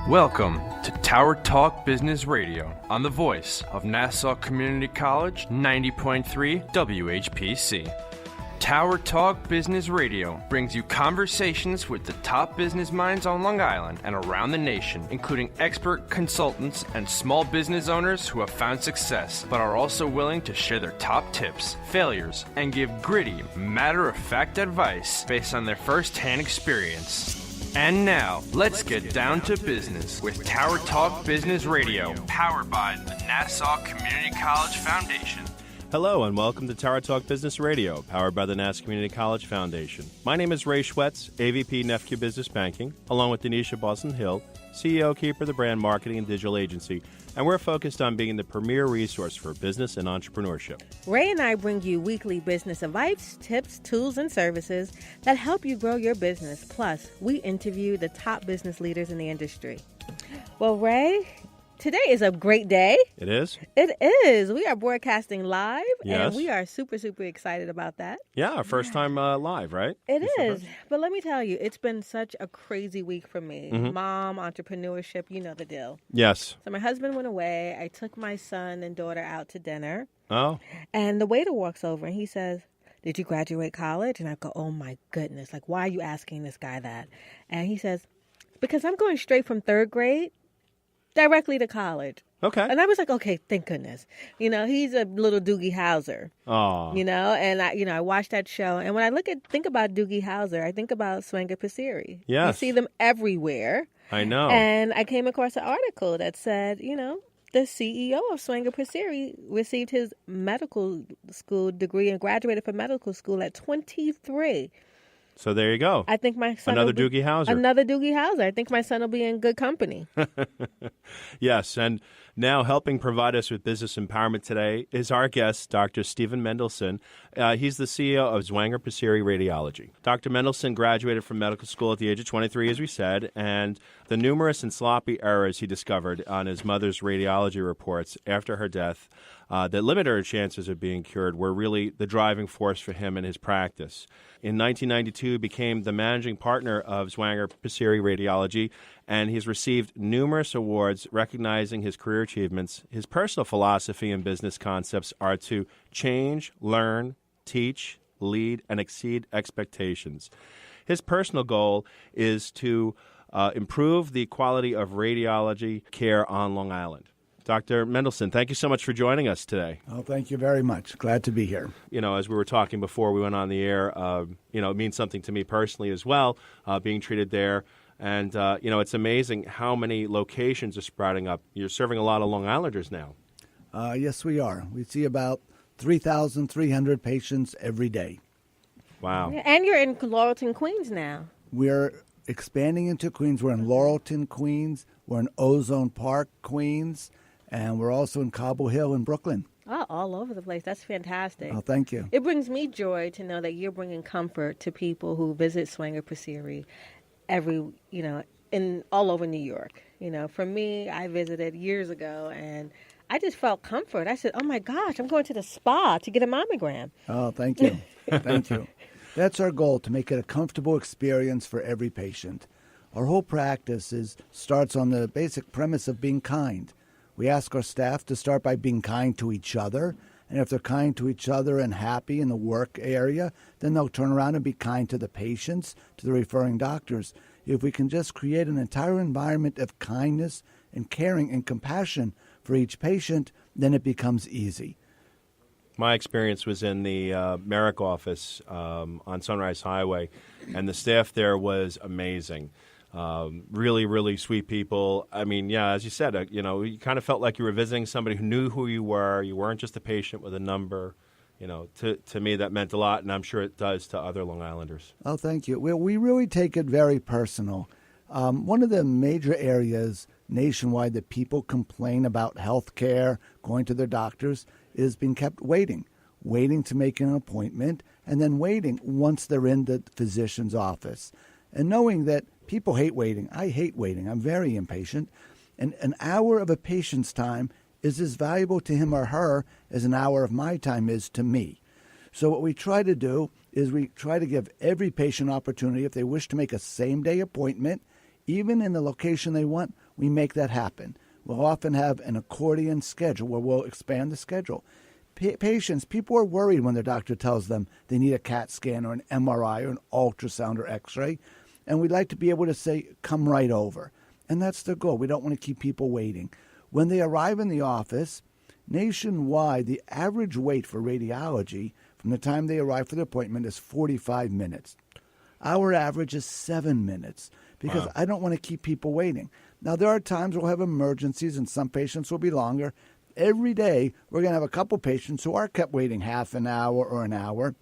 Welcome to Tower Talk Business Radio on the voice of Nassau Community College 90.3 WHPC. Tower Talk Business Radio brings you conversations with the top business minds on Long Island and around the nation, including expert consultants and small business owners who have found success, but are also willing to share their top tips, failures, and give gritty, matter-of-fact advice based on their first-hand experience. And now, let's get down to business with Tower Talk Business Radio, powered by the Nassau Community College Foundation. Hello and welcome to Tower Talk Business Radio, powered by the Nassau Community College Foundation. My name is Ray Schwetz, AVP NEFCU Business Banking, along with Donyshia Boston-Hill, CEO, keeper of the brand marketing and digital agency, and we're focused on being the premier resource for business and entrepreneurship. Ray and I bring you weekly business advice, tips, tools, and services that help you grow your business. Plus, we interview the top business leaders in the industry. Well, Ray, today is a great day. It is? It is. We are broadcasting live, yes. And we are super, super excited about that. Yeah, our first time live, right? It is. But let me tell you, it's been such a crazy week for me. Mm-hmm. Mom, entrepreneurship, you know the deal. Yes. So my husband went away. I took my son and daughter out to dinner. Oh. And the waiter walks over and he says, "Did you graduate college?" And I go, "Oh my goodness, like why are you asking this guy that?" And he says, "Because I'm going straight from third grade directly to college." Okay. And I was like, okay, thank goodness. You know, he's a little Doogie Howser. Oh. You know, and I watched that show. And when I think about Doogie Howser, I think about Zwanger Pesiri. Yes. You see them everywhere. I know. And I came across an article that said, you know, the CEO of Zwanger Pesiri received his medical school degree and graduated from medical school at 23. So there you go. I think my son Another Doogie Howser. Another Doogie Howser. I think my son will be in good company. Yes, and now helping provide us with business empowerment today is our guest, Dr. Stephen Mendlesohn. He's the CEO of Zwanger Pesiri Radiology. Dr. Mendlesohn graduated from medical school at the age of 23, as we said, and the numerous and sloppy errors he discovered on his mother's radiology reports after her death that limited her chances of being cured were really the driving force for him in his practice. In 1992, he became the managing partner of Zwanger Pesiri Radiology, and he's received numerous awards recognizing his career achievements. His personal philosophy and business concepts are to change, learn, teach, lead, and exceed expectations. His personal goal is to improve the quality of radiology care on Long Island. Dr. Mendlesohn, thank you so much for joining us today. Oh, thank you very much. Glad to be here. You know, as we were talking before we went on the air, it means something to me personally as well, being treated there. And, it's amazing how many locations are sprouting up. You're serving a lot of Long Islanders now. Yes, we are. We see about 3,300 patients every day. Wow. Yeah, and you're in Laurelton, Queens now. We're expanding into Queens. We're in Laurelton, Queens. We're in Ozone Park, Queens. And we're also in Cobble Hill in Brooklyn. Oh, all over the place. That's fantastic. Oh, thank you. It brings me joy to know that you're bringing comfort to people who visit Zwanger Pesiri all over New York. You know, for me, I visited years ago and I just felt comfort. I said, oh my gosh, I'm going to the spa to get a mammogram. Oh, thank you. Thank you. That's our goal, to make it a comfortable experience for every patient. Our whole practice starts on the basic premise of being kind. We ask our staff to start by being kind to each other, and if they're kind to each other and happy in the work area, then they'll turn around and be kind to the patients, to the referring doctors. If we can just create an entire environment of kindness and caring and compassion for each patient, then it becomes easy. My experience was in the Merrick office on Sunrise Highway, and the staff there was amazing. Really, really sweet people. I mean, yeah, as you said, you kind of felt like you were visiting somebody who knew who you were. You weren't just a patient with a number. You know, to me, that meant a lot, and I'm sure it does to other Long Islanders. Oh, thank you. We really take it very personal. One of the major areas nationwide that people complain about health care, going to their doctors, is being kept waiting to make an appointment, and then waiting once they're in the physician's office. And knowing that people hate waiting. I hate waiting. I'm very impatient. And an hour of a patient's time is as valuable to him or her as an hour of my time is to me. So what we try to do is we try to give every patient opportunity, if they wish to make a same-day appointment, even in the location they want, we make that happen. We'll often have an accordion schedule where we'll expand the schedule. Patients, people are worried when their doctor tells them they need a CAT scan or an MRI or an ultrasound or X-ray, and we'd like to be able to say, come right over. And that's the goal. We don't want to keep people waiting. When they arrive in the office, nationwide, the average wait for radiology from the time they arrive for the appointment is 45 minutes. Our average is 7 minutes because I don't want to keep people waiting. Now, there are times we'll have emergencies and some patients will be longer. Every day, we're going to have a couple patients who are kept waiting half an hour or an hour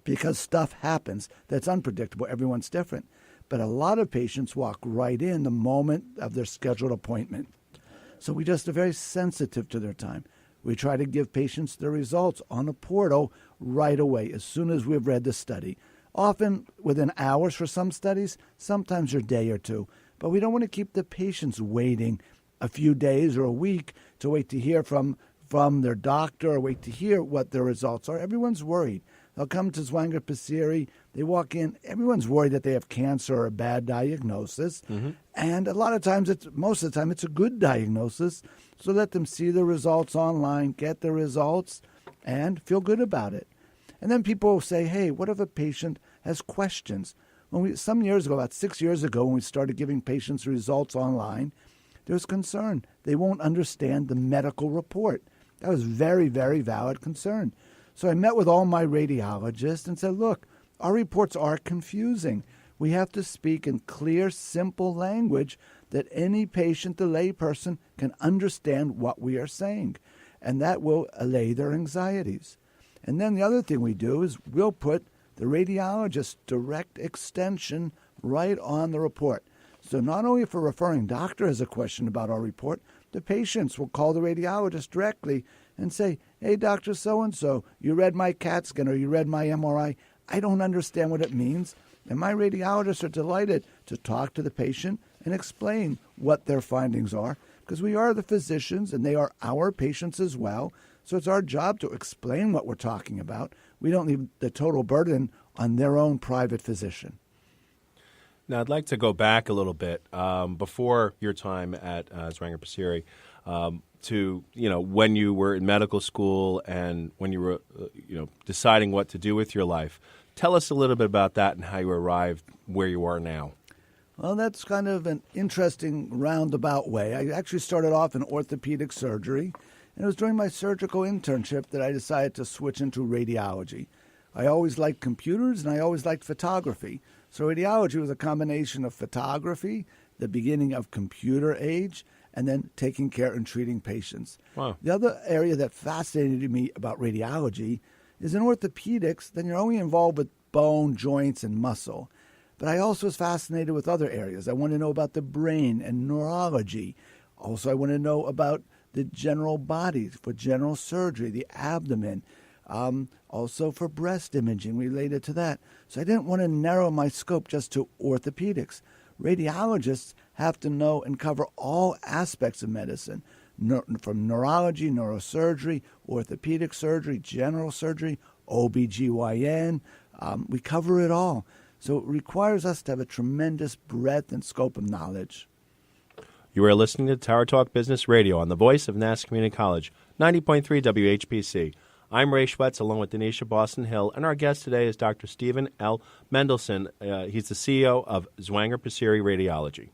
because stuff happens that's unpredictable. Everyone's different. But a lot of patients walk right in the moment of their scheduled appointment. So we just are very sensitive to their time. We try to give patients the results on a portal right away as soon as we've read the study. Often within hours for some studies, sometimes a day or two. But we don't want to keep the patients waiting a few days or a week to wait to hear from their doctor or wait to hear what their results are. Everyone's worried. They'll come to Zwanger Pesiri. They walk in. Everyone's worried that they have cancer or a bad diagnosis. Mm-hmm. And a lot of times, most of the time, it's a good diagnosis. So let them see the results online, get the results, and feel good about it. And then people will say, hey, what if a patient has questions? Some years ago, about 6 years ago, when we started giving patients results online, there was concern. They won't understand the medical report. That was very, very valid concern. So I met with all my radiologists and said, look, our reports are confusing. We have to speak in clear, simple language that any patient, the layperson, can understand what we are saying. And that will allay their anxieties. And then the other thing we do is we'll put the radiologist's direct extension right on the report. So not only if a referring doctor has a question about our report, the patients will call the radiologist directly and say, hey, Dr. So-and-so, you read my CAT scan or you read my MRI. I don't understand what it means. And my radiologists are delighted to talk to the patient and explain what their findings are, because we are the physicians and they are our patients as well. So it's our job to explain what we're talking about. We don't leave the total burden on their own private physician. Now, I'd like to go back a little bit before your time at Zwanger Pesiri to when you were in medical school and when you were deciding what to do with your life. Tell us a little bit about that and how you arrived where you are now. Well, that's kind of an interesting roundabout way. I actually started off in orthopedic surgery, and it was during my surgical internship that I decided to switch into radiology. I always liked computers and I always liked photography. So radiology was a combination of photography, the beginning of computer age, and then taking care and treating patients. Wow. The other area that fascinated me about radiology is in orthopedics, then you're only involved with bone, joints, and muscle. But I also was fascinated with other areas. I want to know about the brain and neurology. Also, I want to know about the general body for general surgery, the abdomen. Also for breast imaging related to that. So I didn't want to narrow my scope just to orthopedics. Radiologists have to know and cover all aspects of medicine, from neurology, neurosurgery, orthopedic surgery, general surgery, OBGYN. We cover it all. So it requires us to have a tremendous breadth and scope of knowledge. You are listening to Tower Talk Business Radio on the voice of Nassau Community College, 90.3 WHPC. I'm Ray Schwetz, along with Donyshia Boston-Hill, and our guest today is Dr. Stephen L. Mendlesohn. He's the CEO of Zwanger Pesiri Radiology.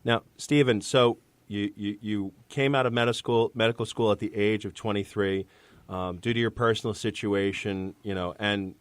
Now, Stephen, so you came out of medical school at the age of 23 due to your personal situation, and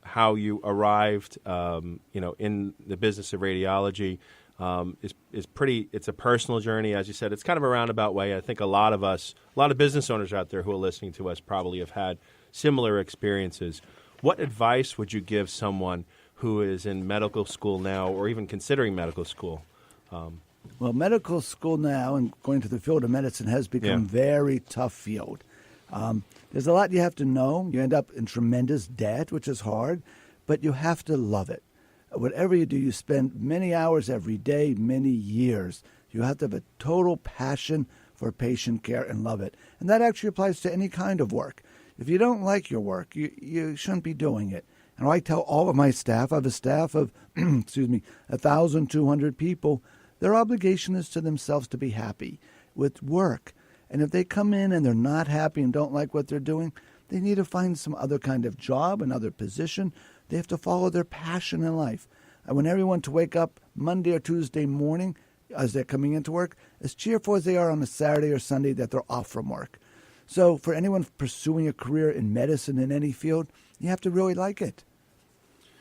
how you arrived, in the business of radiology. It's a personal journey, as you said. It's kind of a roundabout way. I think a lot of business owners out there who are listening to us probably have had similar experiences. What advice would you give someone who is in medical school now or even considering medical school? Well, medical school now and going to the field of medicine has become a very tough field. There's a lot you have to know. You end up in tremendous debt, which is hard, but you have to love it. Whatever you do, you spend many hours every day, many years. You have to have a total passion for patient care and love it. And that actually applies to any kind of work. If you don't like your work, you shouldn't be doing it. And I tell all of my staff, I have a staff of, 1,200 people, Their obligation is to themselves to be happy with work. And if they come in and they're not happy and don't like what they're doing, they need to find some other kind of job, another position. They have to follow their passion in life. I want everyone to wake up Monday or Tuesday morning as they're coming into work as cheerful as they are on a Saturday or Sunday that they're off from work. So for anyone pursuing a career in medicine in any field, you have to really like it.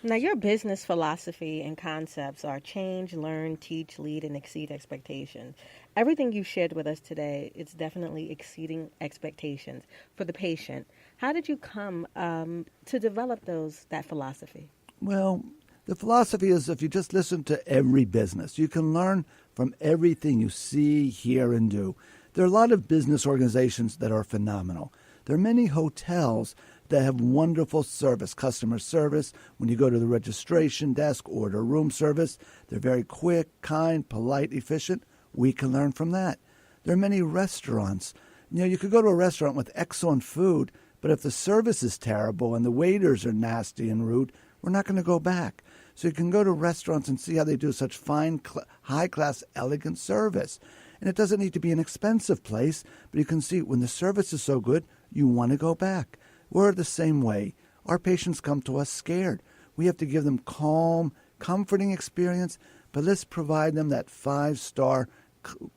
Now, your business philosophy and concepts are change, learn, teach, lead, and exceed expectations. Everything you shared with us today, it's definitely exceeding expectations for the patient. How did you come to develop that philosophy? Well, the philosophy is if you just listen to every business, you can learn from everything you see, hear, and do. There are a lot of business organizations that are phenomenal. There are many hotels that have wonderful service, customer service. When you go to the registration desk, order room service, they're very quick, kind, polite, efficient. We can learn from that. There are many restaurants. You could go to a restaurant with excellent food, but if the service is terrible and the waiters are nasty and rude, we're not going to go back. So you can go to restaurants and see how they do such fine, high-class, elegant service. And it doesn't need to be an expensive place, but you can see when the service is so good, you want to go back. We're the same way. Our patients come to us scared. We have to give them calm, comforting experience, but let's provide them that 5-star,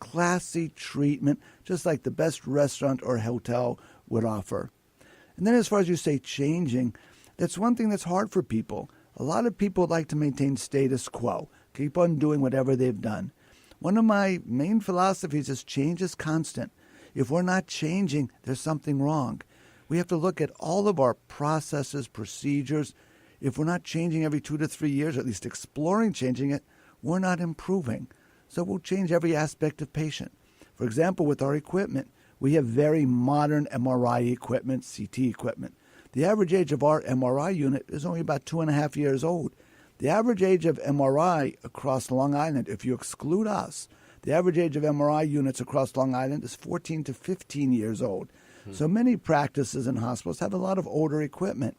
classy treatment, just like the best restaurant or hotel would offer. And then as far as you say changing, that's one thing that's hard for people. A lot of people like to maintain status quo, keep on doing whatever they've done. One of my main philosophies is change is constant. If we're not changing, there's something wrong. We have to look at all of our processes, procedures. If we're not changing every 2 to 3 years, or at least exploring changing it, we're not improving. So we'll change every aspect of patient. For example, with our equipment, we have very modern MRI equipment, CT equipment. The average age of our MRI unit is only about 2.5 years old. The average age of MRI across Long Island, if you exclude us, the average age of MRI units across Long Island is 14 to 15 years old. So many practices and hospitals have a lot of older equipment.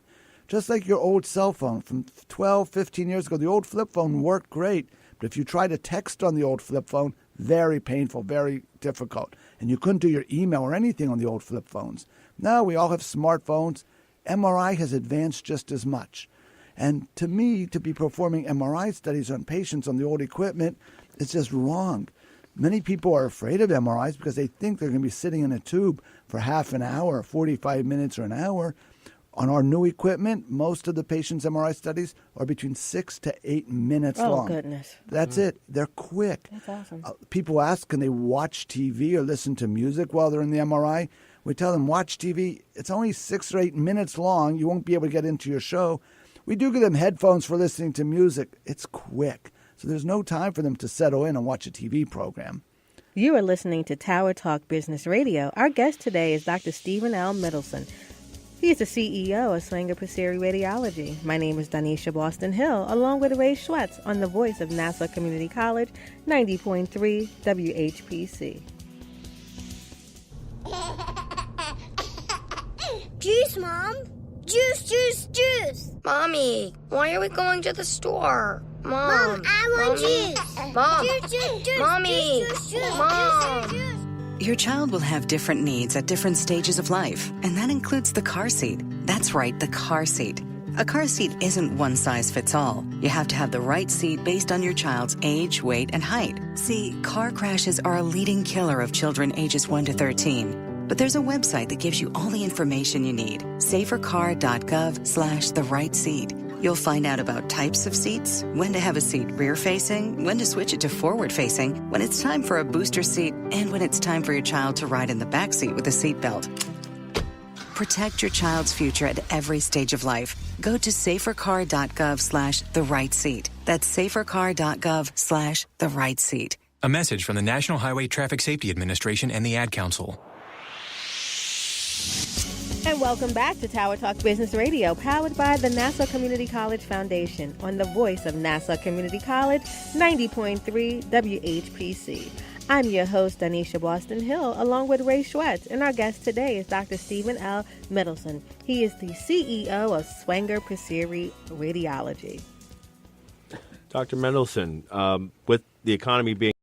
Just like your old cell phone from 12, 15 years ago, the old flip phone worked great. But if you try to text on the old flip phone, very painful, very difficult. And you couldn't do your email or anything on the old flip phones. Now we all have smartphones. MRI has advanced just as much. And to me, to be performing MRI studies on patients on the old equipment is just wrong. Many people are afraid of MRIs because they think they're going to be sitting in a tube for half an hour, 45 minutes, or an hour. On our new equipment, most of the patients' MRI studies are between 6 to 8 minutes long. Oh, goodness. That's it. They're quick. That's awesome. People ask, can they watch TV or listen to music while they're in the MRI? We tell them, watch TV. It's only 6 or 8 minutes long. You won't be able to get into your show. We do give them headphones for listening to music. It's quick. So there's no time for them to settle in and watch a TV program. You are listening to Tower Talk Business Radio. Our guest today is Dr. Stephen L. Mendlesohn. He is the CEO of Zwanger Pesiri Radiology. My name is Donyshia Boston-Hill, along with Ray Schwetz on the voice of Nassau Community College, 90.3 WHPC. Juice, Mom! Juice, juice, juice! Mommy, why are we going to the store? Mom, I want juice! Mom! Juice, juice, juice! Mommy! Juice, juice, juice, Mom! juice, juice. Your child will have different needs at different stages of life, and that includes the car seat. That's right, the car seat. A car seat isn't one size fits all. You have to have the right seat based on your child's age, weight, and height. See, car crashes are a leading killer of children ages 1 to 13. But there's a website that gives you all the information you need. safercar.gov/the right seat. You'll find out about types of seats, when to have a seat rear-facing, when to switch it to forward-facing, when it's time for a booster seat, and when it's time for your child to ride in the back seat with a seatbelt. Protect your child's future at every stage of life. Go to safercar.gov/the right seat. That's safercar.gov/the right seat. A message from the National Highway Traffic Safety Administration and the Ad Council. And welcome back to Tower Talk Business Radio, powered by the Nassau Community College Foundation on the voice of Nassau Community College, 90.3 WHPC. I'm your host, Donyshia Boston-Hill, along with Ray Schwetz, and our guest today is Dr. Stephen L. Mendlesohn. He is the CEO of Zwanger Pesiri Radiology. Dr. Mendlesohn, with the economy being